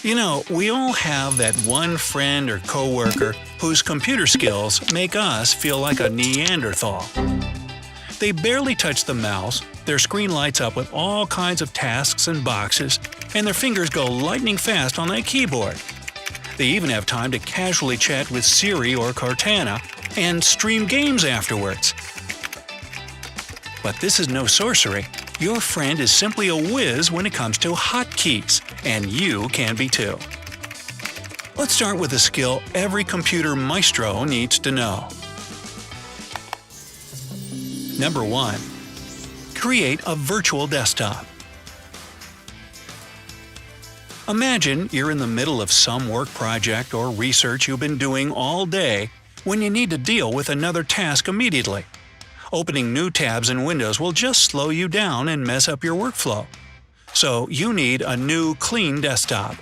We all have that one friend or coworker whose computer skills make us feel like a Neanderthal. They barely touch the mouse, their screen lights up with all kinds of tasks and boxes, and their fingers go lightning fast on that keyboard. They even have time to casually chat with Siri or Cortana and stream games afterwards. But this is no sorcery. Your friend is simply a whiz when it comes to hotkeys, and you can be too. Let's start with a skill every computer maestro needs to know. Number 1. Create a virtual desktop. Imagine you're in the middle of some work project or research you've been doing all day when you need to deal with another task immediately. Opening new tabs in Windows will just slow you down and mess up your workflow. So you need a new, clean desktop.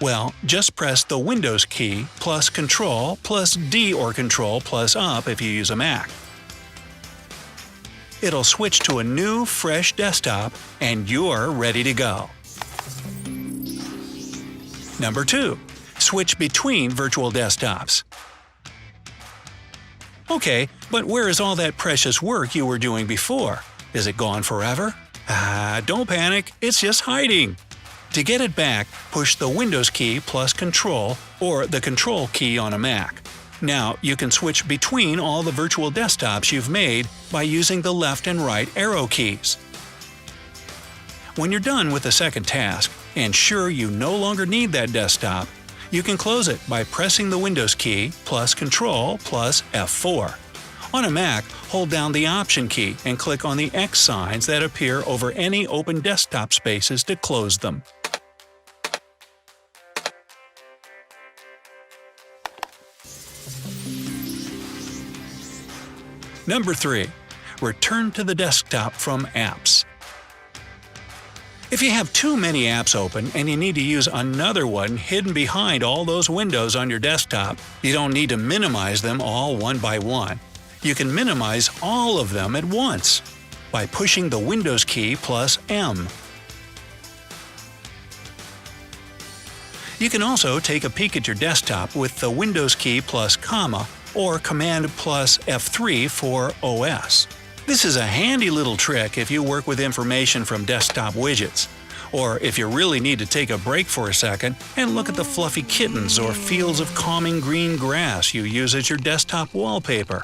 Well, just press the Windows key plus Control plus D or Control plus Up if you use a Mac. It'll switch to a new, fresh desktop, and you're ready to go. Number 2. Switch between virtual desktops. Okay, but where is all that precious work you were doing before? Is it gone forever? Don't panic, it's just hiding. To get it back, push the Windows key plus Control or the Control key on a Mac. Now you can switch between all the virtual desktops you've made by using the left and right arrow keys. When you're done with the second task, and sure you no longer need that desktop, you can close it by pressing the Windows key plus Control plus F4. On a Mac, hold down the Option key and click on the X signs that appear over any open desktop spaces to close them. Number 3. Return to the desktop from apps. If you have too many apps open and you need to use another one hidden behind all those windows on your desktop, you don't need to minimize them all one by one. You can minimize all of them at once by pushing the Windows key plus M. You can also take a peek at your desktop with the Windows key plus comma or Command plus F3 for OS. This is a handy little trick if you work with information from desktop widgets, or if you really need to take a break for a second and look at the fluffy kittens or fields of calming green grass you use as your desktop wallpaper.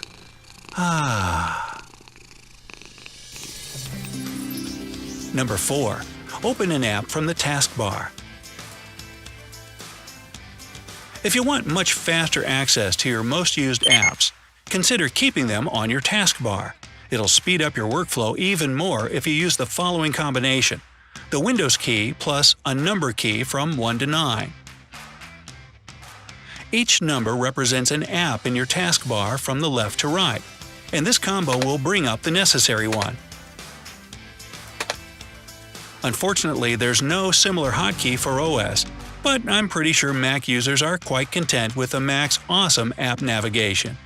Number 4. Open an app from the taskbar. If you want much faster access to your most used apps, consider keeping them on your taskbar. It'll speed up your workflow even more if you use the following combination: the Windows key plus a number key from 1 to 9. Each number represents an app in your taskbar from the left to right, and this combo will bring up the necessary one. Unfortunately, there's no similar hotkey for OS, but I'm pretty sure Mac users are quite content with the Mac's awesome app navigation.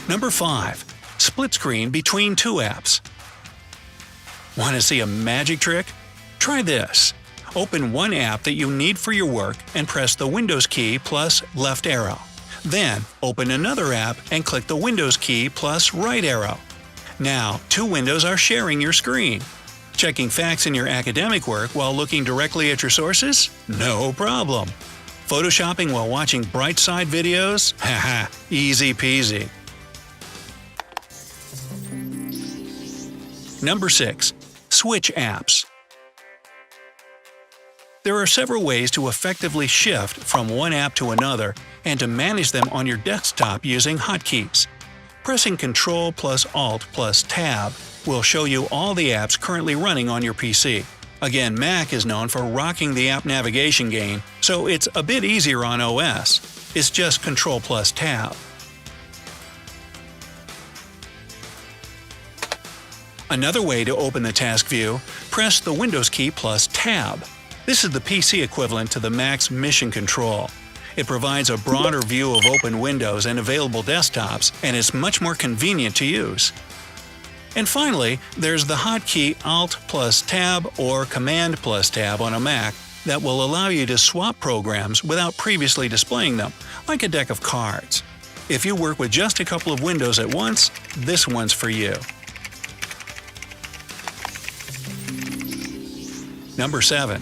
Number 5. Split screen between two apps. Want to see a magic trick? Try this. Open one app that you need for your work and press the Windows key plus left arrow. Then, open another app and click the Windows key plus right arrow. Now, two windows are sharing your screen. Checking facts in your academic work while looking directly at your sources? No problem. Photoshopping while watching Brightside videos? Haha, easy peasy. Number 6. Switch apps. There are several ways to effectively shift from one app to another and to manage them on your desktop using hotkeys. Pressing Ctrl plus Alt plus Tab will show you all the apps currently running on your PC. Again, Mac is known for rocking the app navigation game, so it's a bit easier on OS. It's just Ctrl plus Tab. Another way to open the task view, press the Windows key plus Tab. This is the PC equivalent to the Mac's Mission Control. It provides a broader view of open windows and available desktops, and is much more convenient to use. And finally, there's the hotkey Alt plus Tab or Command plus Tab on a Mac that will allow you to swap programs without previously displaying them, like a deck of cards. If you work with just a couple of windows at once, this one's for you. Number 7.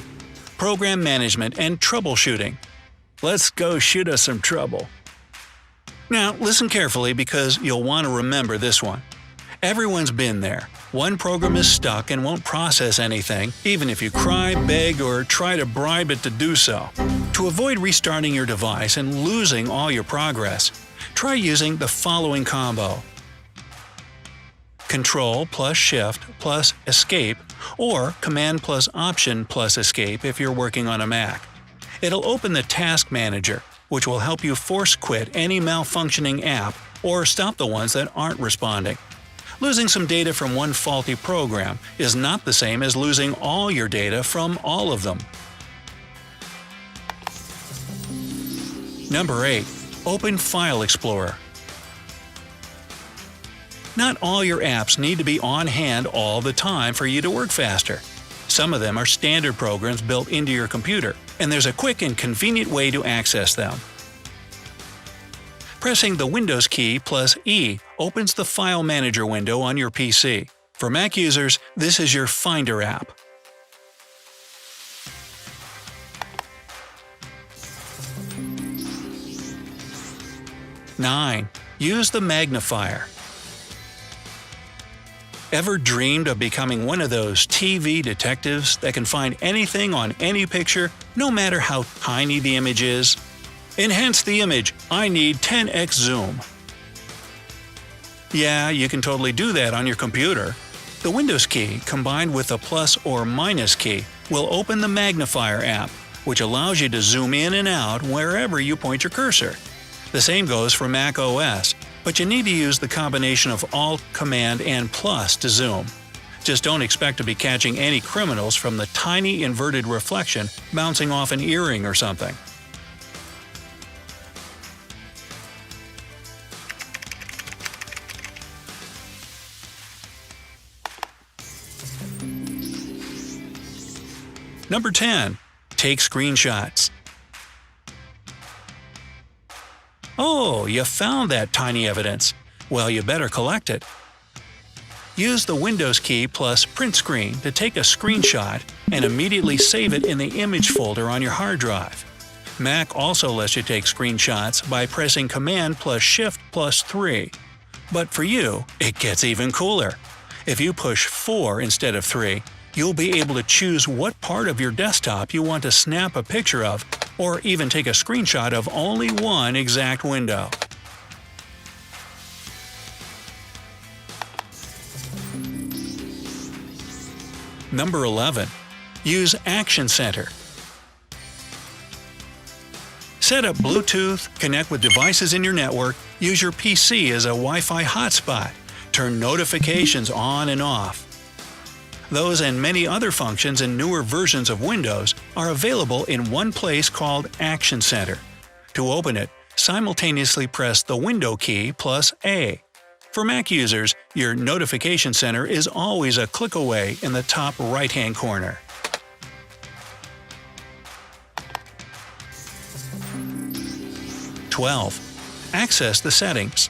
Program Management and Troubleshooting. Let's go shoot us some trouble. Now, listen carefully because you'll want to remember this one. Everyone's been there. One program is stuck and won't process anything, even if you cry, beg, or try to bribe it to do so. To avoid restarting your device and losing all your progress, try using the following combo: Control plus Shift plus Escape, or Command plus Option plus Escape if you're working on a Mac. It'll open the Task Manager, which will help you force quit any malfunctioning app or stop the ones that aren't responding. Losing some data from one faulty program is not the same as losing all your data from all of them. Number 8. Open File Explorer. Not all your apps need to be on hand all the time for you to work faster. Some of them are standard programs built into your computer, and there's a quick and convenient way to access them. Pressing the Windows key plus E opens the File Manager window on your PC. For Mac users, this is your Finder app. 9. Use the magnifier. Ever dreamed of becoming one of those TV detectives that can find anything on any picture, no matter how tiny the image is? Enhance the image. I need 10x zoom. Yeah, you can totally do that on your computer. The Windows key, combined with the plus or minus key, will open the magnifier app, which allows you to zoom in and out wherever you point your cursor. The same goes for Mac OS, but you need to use the combination of Alt, Command, and Plus to zoom. Just don't expect to be catching any criminals from the tiny inverted reflection bouncing off an earring or something. Number 10. Take screenshots. Oh, you found that tiny evidence. Well, you better collect it. Use the Windows key plus Print Screen to take a screenshot and immediately save it in the image folder on your hard drive. Mac also lets you take screenshots by pressing Command plus Shift plus 3. But for you, it gets even cooler. If you push 4 instead of 3, you'll be able to choose what part of your desktop you want to snap a picture of, or even take a screenshot of only one exact window. Number 11. Use Action Center. Set up Bluetooth, connect with devices in your network, use your PC as a Wi-Fi hotspot, turn notifications on and off. Those and many other functions in newer versions of Windows are available in one place called Action Center. To open it, simultaneously press the Window key plus A. For Mac users, your Notification Center is always a click away in the top right-hand corner. Access the settings.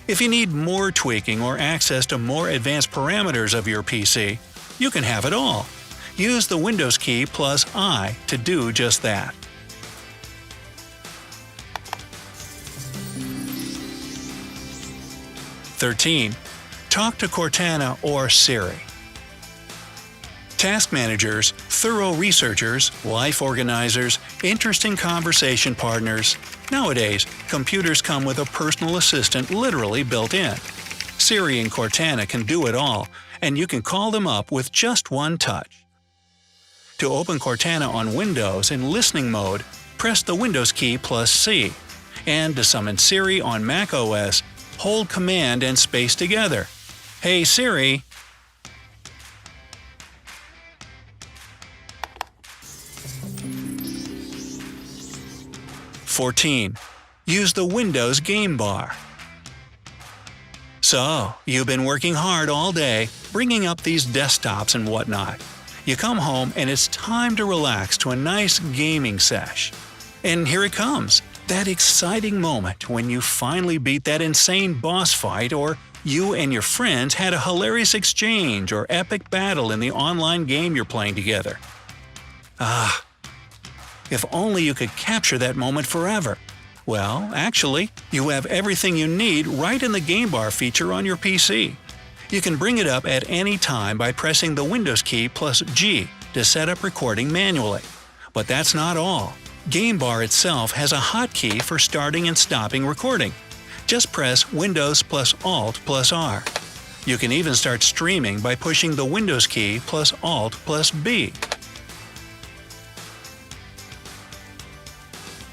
If you need more tweaking or access to more advanced parameters of your PC, you can have it all. Use the Windows key plus I to do just that. Talk to Cortana or Siri. Task managers, thorough researchers, life organizers, interesting conversation partners. Nowadays, computers come with a personal assistant literally built in. Siri and Cortana can do it all, and you can call them up with just one touch. To open Cortana on Windows in listening mode, press the Windows key plus C. And to summon Siri on Mac OS, hold Command and space together. Hey Siri! Use the Windows game bar. So, you've been working hard all day, bringing up these desktops and whatnot. You come home and it's time to relax to a nice gaming sesh. And here it comes, that exciting moment when you finally beat that insane boss fight, or you and your friends had a hilarious exchange or epic battle in the online game you're playing together. Ah, if only you could capture that moment forever. Well, actually, you have everything you need right in the Game Bar feature on your PC. You can bring it up at any time by pressing the Windows key plus G to set up recording manually. But that's not all. Game Bar itself has a hotkey for starting and stopping recording. Just press Windows plus Alt plus R. You can even start streaming by pushing the Windows key plus Alt plus B.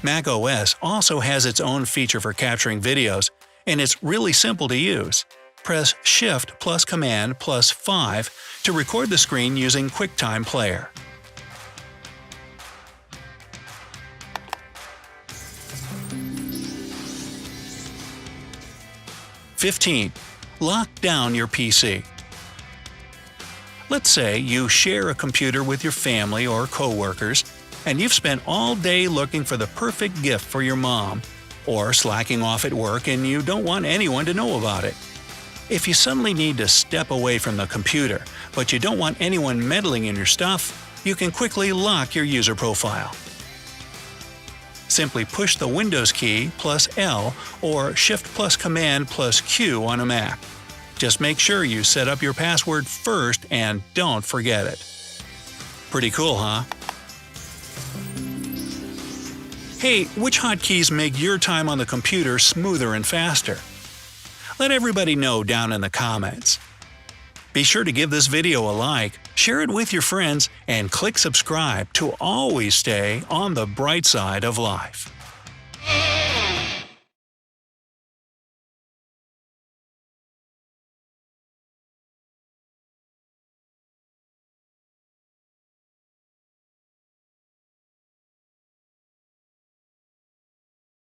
macOS also has its own feature for capturing videos, and it's really simple to use. Press Shift plus Command plus 5 to record the screen using QuickTime Player. (15) Lock down your PC. Let's say you share a computer with your family or coworkers, and you've spent all day looking for the perfect gift for your mom, or slacking off at work and you don't want anyone to know about it. If you suddenly need to step away from the computer, but you don't want anyone meddling in your stuff, you can quickly lock your user profile. Simply push the Windows key plus L or Shift plus Command plus Q on a Mac. Just make sure you set up your password first and don't forget it. Pretty cool, huh? Hey, which hotkeys make your time on the computer smoother and faster? Let everybody know down in the comments. Be sure to give this video a like, share it with your friends, and click subscribe to always stay on the bright side of life.